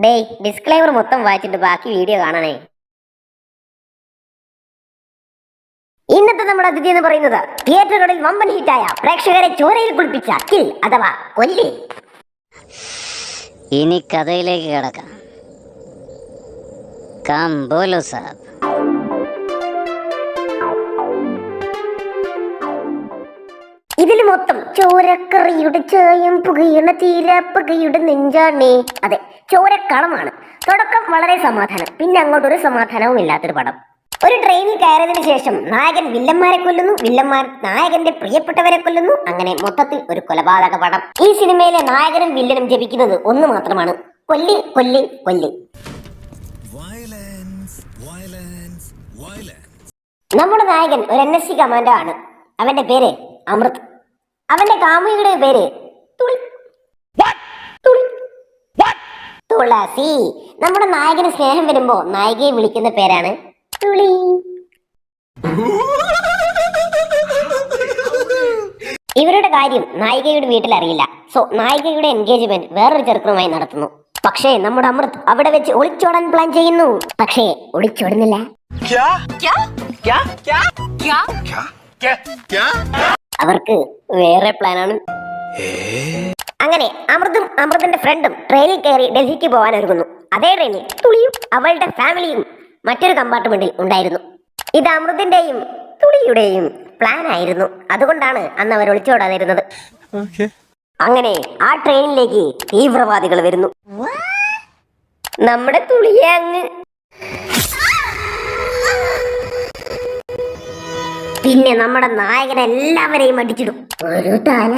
ഡേയ് disclaimer മൊത്തം വായിച്ചിട്ട് ബാക്കി വീഡിയോ കാണണേ. ഇന്നത്തെ നമ്മുടെ അതിഥി എന്ന് പറയുന്നത് തിയേറ്ററുകളിൽ വമ്പൻ ഹിറ്റായ പ്രേക്ഷകരെ ചോരയിൽ കുളിപ്പിച്ച കിൽ അഥവാ കൊല്ലി. ഇനി കഥയിലേക്ക് കിടക്കാം. കാം ബോലോ സാബ്. ഇതിൽ മൊത്തം ചോരക്കറിയുടെ ചായം പുകയുടെ തീരാപ്പകയുടെ നെഞ്ചാണേ. അതെ, ചോരക്കളമാണ്. തുടക്കം വളരെ സമാധാനം, പിന്നെ അങ്ങോട്ടൊരു സമാധാനവും ഇല്ലാത്തൊരു പടം. ഒരു ട്രെയിനിൽ കയറിയതിനു ശേഷം നായകൻ വില്ലന്മാരെ കൊല്ലുന്നു, വില്ലന്മാർ നായകന്റെ പ്രിയപ്പെട്ടവരെ കൊല്ലുന്നു. അങ്ങനെ മൊത്തത്തിൽ ഒരു കൊലപാതക പടം. ഈ സിനിമയിലെ നായകനും വില്ലനും ജപിക്കുന്നത് ഒന്ന് മാത്രമാണ്: കൊല്ലി കൊല്ലി കൊല്ലി. നമ്മുടെ നായകൻ ഒരു NSC കമാൻഡോ ആണ്. അവന്റെ പേര് അമൃത്. അവന്റെ കാമുകിയുടെ പേര് തുളസി. നമ്മുടെ നായകന് സ്നേഹം വരുമ്പോ നായികയെ വിളിക്കുന്ന പേരാണ് തുളി. ഇവരുടെ കാര്യം നായികയുടെ വീട്ടിൽ അറിയില്ല. സോ നായികയുടെ എൻഗേജ്മെന്റ് വേറൊരു ചെറുക്കനുമായി നടത്തുന്നു. പക്ഷേ നമ്മുടെ അമൃത് അവിടെ വെച്ച് ഒളിച്ചോടാൻ പ്ലാൻ ചെയ്യുന്നു. പക്ഷേ ഒളിച്ചോടുന്നില്ല. അവർക്ക് വേറെ പ്ലാനാണ്. അങ്ങനെ അമൃതും അമൃതിന്റെ ഫ്രണ്ടും ട്രെയിനിൽ കയറി ഡൽഹിക്ക് പോകാൻ ഒരുങ്ങുന്നു. അതേ ട്രെയിനിൽ തുളിയും അവളുടെ ഫാമിലിയും മറ്റൊരു കമ്പാർട്ട്മെന്റിൽ ഉണ്ടായിരുന്നു. ഇത് അമൃതിന്റെയും തുളിയുടെയും പ്ലാൻ ആയിരുന്നു. അതുകൊണ്ടാണ് അന്ന് അവർ ഒളിച്ചോടാതിരുന്നത്. അങ്ങനെ ആ ട്രെയിനിലേക്ക് തീവ്രവാദികൾ വരുന്നു. നമ്മുടെ തുളിയെ അങ്ങ് പിന്നെ നമ്മുടെ നായകൻ എല്ലാവരെയും അടിച്ചിടും. ഒരു തല.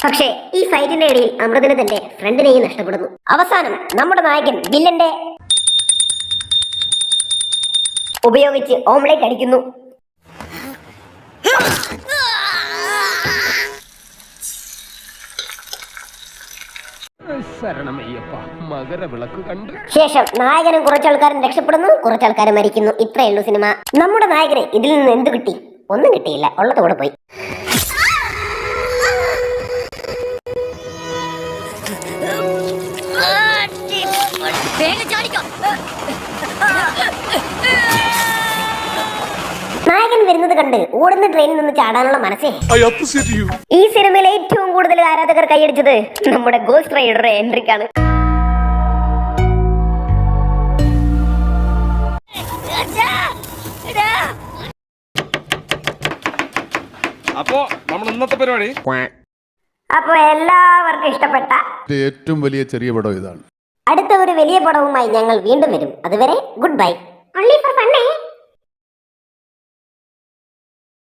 പക്ഷേ ഈ ഫൈറ്റിന്റെ ഇടയിൽ അമൃതിന് തന്റെ ഫ്രണ്ടിനെയും നഷ്ടപ്പെടുന്നു. അവസാനം നമ്മുടെ നായകൻ വില്ലന്റെ ഉപയോഗിച്ച് ഓംലേറ്റ് അടിക്കുന്നു. ശേഷം നായകനും കുറച്ചാൾക്കാരും രക്ഷപ്പെടുന്നു, കുറച്ചാൾക്കാരും മരിക്കുന്നു. ഇത്രയേ ഉള്ളൂ സിനിമ. നമ്മുടെ നായകന് ഇതിൽ നിന്ന് എന്ത് കിട്ടി? ഒന്നും കിട്ടിയില്ല, ഉള്ളതോടെ പോയി. നായകൻ വരുന്നത് കണ്ട് ഓടുന്ന ട്രെയിനിൽ നിന്ന് ചാടാനുള്ള മനസ്സേ. ഈ സിനിമയിൽ ഏറ്റവും കൂടുതൽ ആരാധകർ കൈയടിച്ചത് നമ്മുടെ ഗോസ്റ്റ് റൈഡറുടെ എൻട്രിക്കാണ്. അപ്പോ നമ്മൾ ഇന്നത്തെ പരിപാടി അപ്പൊ എല്ലാവർക്കും ഇഷ്ടപ്പെട്ട ഏറ്റവും വലിയ ചെറിയ പടം ഇതാണ്. അടുത്ത ഒരു വലിയ പടവുമായി ഞങ്ങൾ വീണ്ടും വരും. അതുവരെ ഗുഡ് ബൈ.